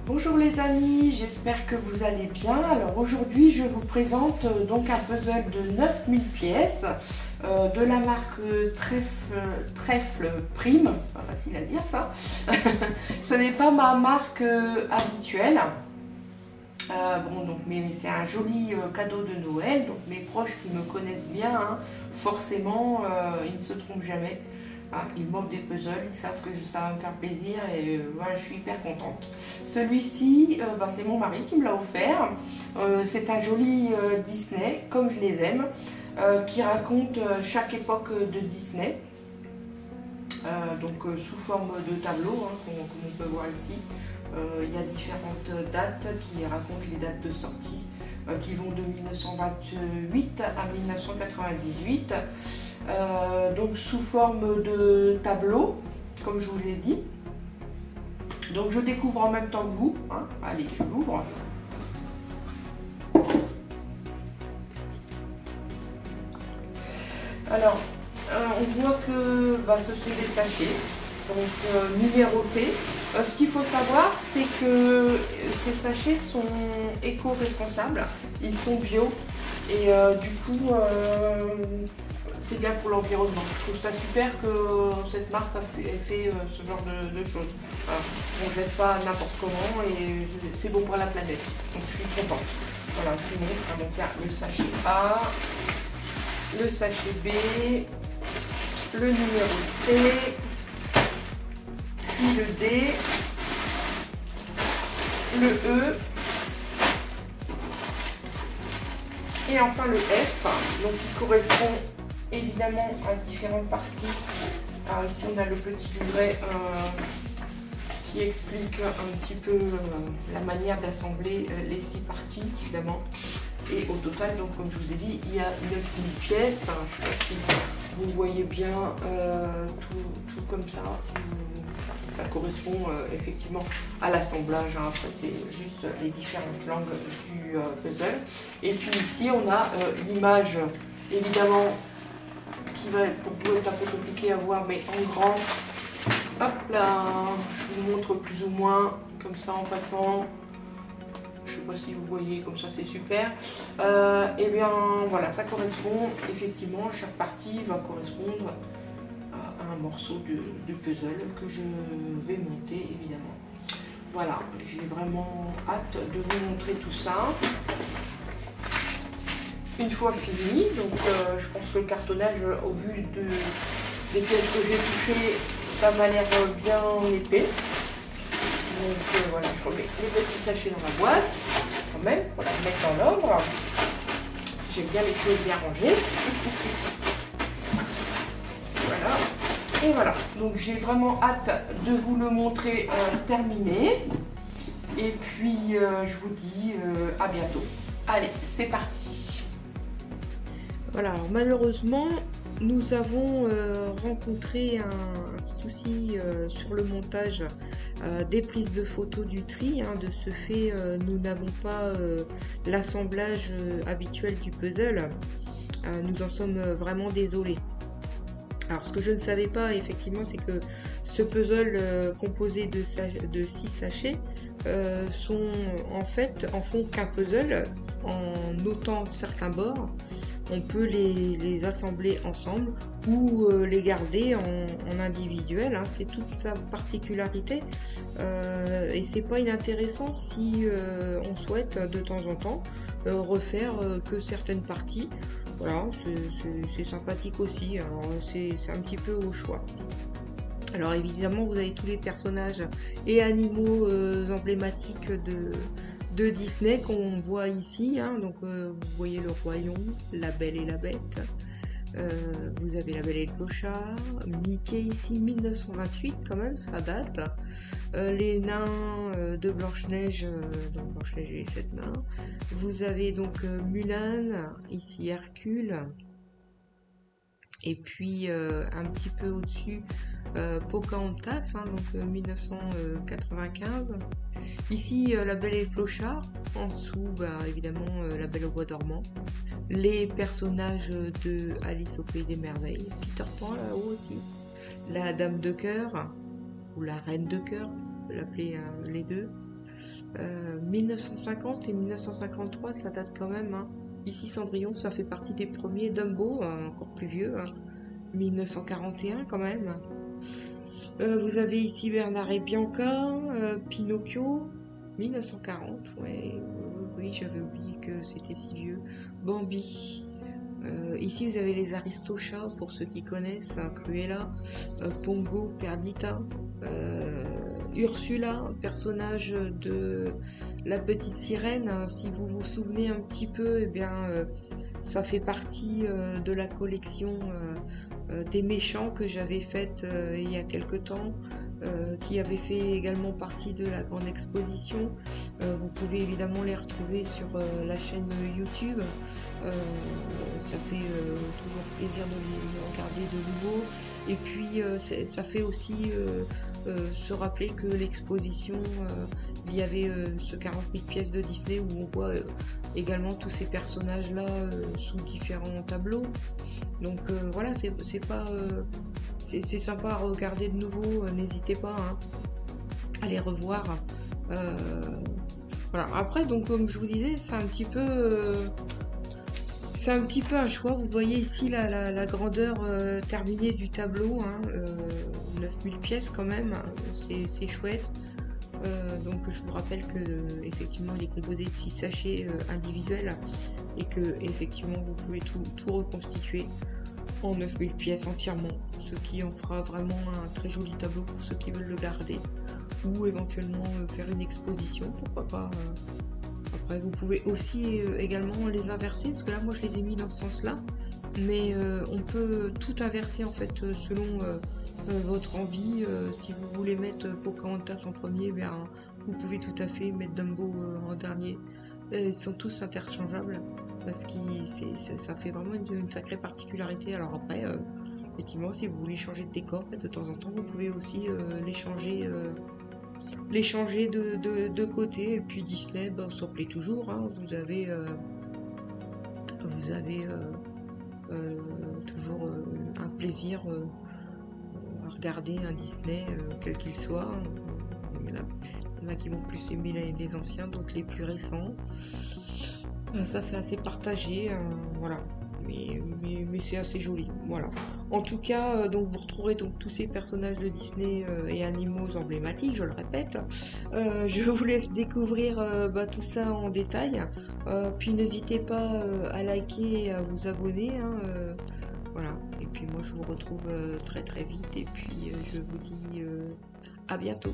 Bonjour les amis, j'espère que vous allez bien. Alors aujourd'hui je vous présente donc un puzzle de 9000 pièces de la marque Trèfle Prime. C'est pas facile à dire ça. Ce n'est pas ma marque habituelle. Mais c'est un joli cadeau de Noël. Donc mes proches qui me connaissent bien, hein, forcément ils ne se trompent jamais. Ils m'offrent des puzzles, ils savent que ça va me faire plaisir et voilà, je suis hyper contente. Celui-ci, c'est mon mari qui me l'a offert. C'est un joli Disney, comme je les aime, qui raconte chaque époque de Disney. Sous forme de tableau, hein, comme on peut voir ici. Il y a différentes dates qui racontent les dates de sortie qui vont de 1928 à 1998. Donc sous forme de tableau, comme je vous l'ai dit. Donc je découvre en même temps que vous. Hein. Allez, je l'ouvre. Alors, on voit que ce sont des sachets, donc numérotés. Ce qu'il faut savoir, c'est que ces sachets sont éco-responsables, ils sont bio et du coup c'est bien pour l'environnement. Je trouve ça super que cette marque ait fait ce genre de choses. Voilà. On ne jette pas n'importe comment et c'est bon pour la planète. Donc je suis contente. Voilà, je vous montre. Donc il y a le sachet A, le sachet B, le numéro C, puis le D, le E et enfin le F, donc qui correspond évidemment à différentes parties. Alors ici on a le petit livret qui explique un petit peu la manière d'assembler les 6 parties évidemment. Et au total, donc comme je vous ai dit, il y a 9000 pièces. Je ne sais pas si vous voyez bien tout comme ça. Ça correspond effectivement à l'assemblage. Hein. Ça c'est juste les différentes langues du puzzle. Et puis ici on a l'image évidemment qui va pour être un peu compliqué à voir, mais en grand. Hop là, je vous montre plus ou moins comme ça en passant. Je ne sais pas si vous voyez, comme ça c'est super. Et bien voilà, ça correspond effectivement, chaque partie va correspondre à un morceau de puzzle que je vais monter évidemment. Voilà, j'ai vraiment hâte de vous montrer tout ça. Une fois fini, donc je pense que le cartonnage, au vu des pièces que j'ai touchées, ça m'a l'air bien épais. Donc voilà, je remets les petits sachets dans la boîte, quand même, pour la mettre dans l'ordre. J'aime bien les choses bien rangées. Voilà, et voilà. Donc j'ai vraiment hâte de vous le montrer terminé. Et puis je vous dis à bientôt. Allez, c'est parti. Voilà, alors malheureusement, nous avons rencontré un souci sur le montage des prises de photos du tri. Hein. De ce fait, nous n'avons pas l'assemblage habituel du puzzle. Nous en sommes vraiment désolés. Alors, ce que je ne savais pas, effectivement, c'est que ce puzzle composé de 6 sachets en font qu'un puzzle. En notant certains bords, on peut les assembler ensemble ou les garder en individuel. Hein. C'est toute sa particularité et c'est pas inintéressant si on souhaite de temps en temps refaire que certaines parties. Voilà, c'est sympathique aussi. Alors c'est un petit peu au choix. Alors évidemment, vous avez tous les personnages et animaux emblématiques de Disney qu'on voit ici. Hein. Donc vous voyez le Roi Lion, la Belle et la Bête. Vous avez la Belle et le Clochard, Mickey ici, 1928 quand même, ça date. Les nains de Blanche-Neige, donc Blanche-Neige et les 7 nains. Vous avez donc Mulan, ici Hercule. Et puis un petit peu au-dessus, Pocahontas, hein, donc 1995. Ici, La Belle et le Clochard. En dessous, évidemment, La Belle au Bois dormant. Les personnages de Alice au Pays des Merveilles. Peter Pan, là-haut aussi. La Dame de Cœur, ou la Reine de Cœur, on peut l'appeler les deux. 1950 et 1953, ça date quand même, hein. Ici, Cendrillon, ça fait partie des premiers. Dumbo, encore plus vieux, hein. 1941 quand même. Vous avez ici Bernard et Bianca, Pinocchio, 1940, ouais, oui, j'avais oublié que c'était si vieux. Bambi. Ici, vous avez les Aristochats, pour ceux qui connaissent, hein, Cruella, Pongo, Perdita, Ursula, personnage de la petite sirène. Hein. Si vous vous souvenez un petit peu, eh bien, ça fait partie de la collection des méchants que j'avais faite il y a quelque temps, qui avait fait également partie de la grande exposition. Vous pouvez évidemment les retrouver sur la chaîne YouTube. Ça fait toujours plaisir de les regarder de nouveau. Et puis ça fait aussi se rappeler que l'exposition, il y avait ce 40 000 pièces de Disney où on voit également tous ces personnages là sous différents tableaux. Donc voilà, c'est sympa à regarder de nouveau, n'hésitez pas, hein, à les revoir. Voilà. Après, donc comme je vous disais, c'est un petit peu un choix. Vous voyez ici la grandeur terminée du tableau, hein, 9000 pièces quand même, c'est chouette. Donc je vous rappelle que effectivement il est composé de 6 sachets individuels et que effectivement vous pouvez tout reconstituer en 9000 pièces entièrement, ce qui en fera vraiment un très joli tableau pour ceux qui veulent le garder ou éventuellement faire une exposition, pourquoi pas. Après vous pouvez aussi également les inverser, parce que là moi je les ai mis dans ce sens là, mais on peut tout inverser en fait selon votre envie. Si vous voulez mettre Pocahontas en premier, bien, vous pouvez tout à fait mettre Dumbo en dernier. Ils sont tous interchangeables parce que ça fait vraiment une sacrée particularité. Alors après, effectivement, si vous voulez changer de décor, de temps en temps, vous pouvez aussi les changer de côté. Et puis Disney, ça plaît toujours, hein. Vous avez toujours un plaisir à regarder un Disney, quel qu'il soit. Il y en a qui vont plus aimer les anciens, donc les plus récents. Ça c'est assez partagé, voilà. Mais c'est assez joli, voilà. En tout cas, donc vous retrouverez donc tous ces personnages de Disney et animaux emblématiques, je le répète. Je vous laisse découvrir tout ça en détail. Puis n'hésitez pas à liker et à vous abonner, hein, voilà. Et puis moi je vous retrouve très très vite et puis je vous dis à bientôt.